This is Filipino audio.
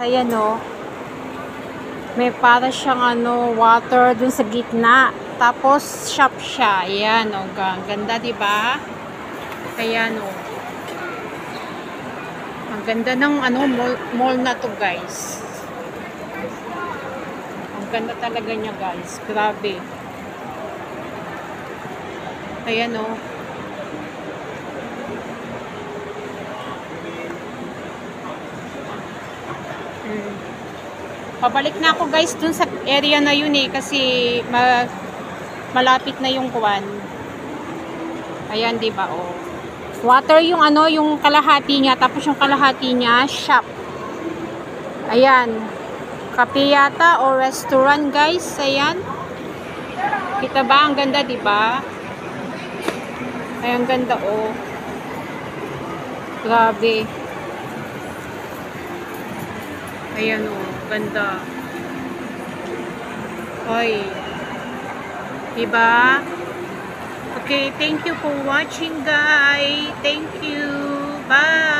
Ayan o. May para siyang water dun sa gitna. Tapos shop siya. Ayan o. Ganda, diba? Ayan o. Ang ganda ng mall na to, guys. Ang ganda talaga niya, guys. Grabe. Ayan o. Pabalik na ako, guys, dun sa area na yun kasi malapit na yung kuwan. Ayan, diba, oh. Water yung yung kalahati niya, tapos yung kalahati niya, shop. Ayan. Kape yata o restaurant, guys. Ayan. Kita ba? Ang ganda, diba? Ay, ang ganda, oh. Grabe. Ayan, oh. Ganda. Hoy. Diba? Okay, thank you for watching, guys. Thank you. Bye.